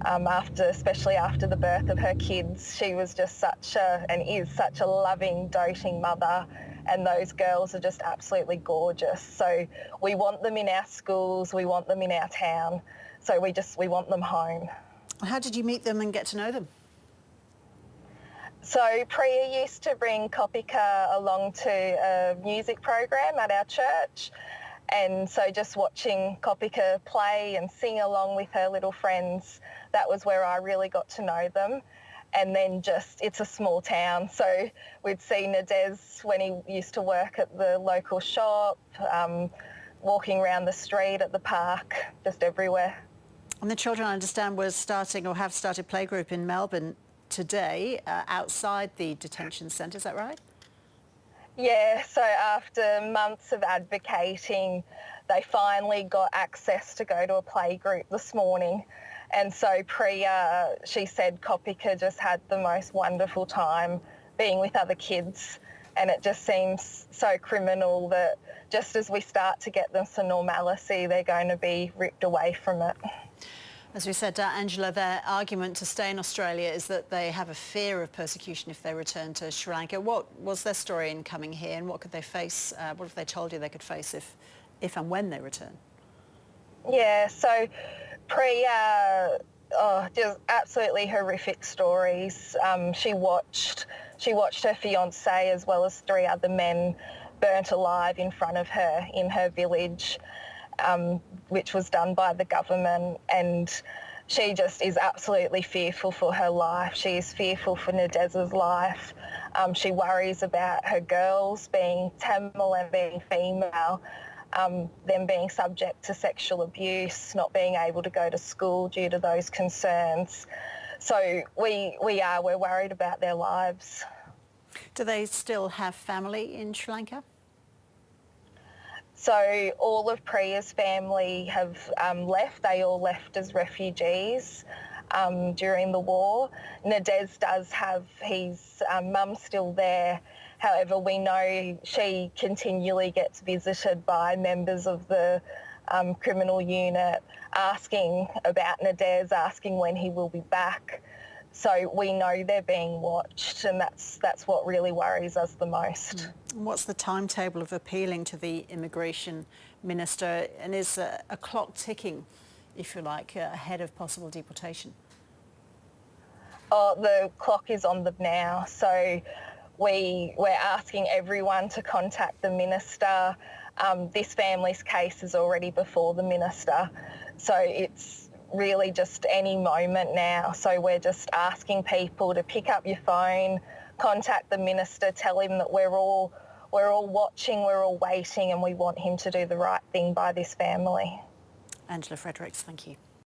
especially after the birth of her kids. She was just is such a loving, doting mother, and those girls are just absolutely gorgeous. So we want them in our schools, we want them in our town, so we want them home. How did you meet them and get to know them? So Priya used to bring Kopika along to a music program at our church, and so just watching Kopika play and sing along with her little friends, that was where I really got to know them. And then it's a small town, so we'd see Nadez when he used to work at the local shop, walking around the street, at the park, just everywhere. And the children, I understand, have started Playgroup in Melbourne today, outside the detention centre, is that right? Yeah, so after months of advocating, they finally got access to go to a playgroup this morning. And so Priya, she said Kopika just had the most wonderful time being with other kids, and it just seems so criminal that just as we start to get them some normalcy, they're going to be ripped away from it. As we said, Angela, their argument to stay in Australia is that they have a fear of persecution if they return to Sri Lanka. What was their story in coming here, and what could they face? What have they told you they could face if and when they return? Yeah, so Priya, just absolutely horrific stories. She watched her fiancé as well as 3 other men burnt alive in front of her in her village, which was done by the government, and she just is absolutely fearful for her life. She is fearful for Nadez's life. She worries about her girls being Tamil and being female, them being subject to sexual abuse, not being able to go to school due to those concerns. So we're worried about their lives. Do they still have family in Sri Lanka? So all of Priya's family have left. They all left as refugees during the war. Nadez does have his mum still there. However, we know she continually gets visited by members of the criminal unit, asking about Nadez, asking when he will be back. So we know they're being watched, and that's what really worries us the most. What's the timetable of appealing to the Immigration Minister, and is a clock ticking, if you like, ahead of possible deportation? Oh, the clock is on them now. So we're asking everyone to contact the Minister. This family's case is already before the Minister, so it's really just any moment now. So we're just asking people to pick up your phone, contact the Minister, tell him that we're all watching, we're all waiting, and we want him to do the right thing by this family. Angela Fredericks, thank you.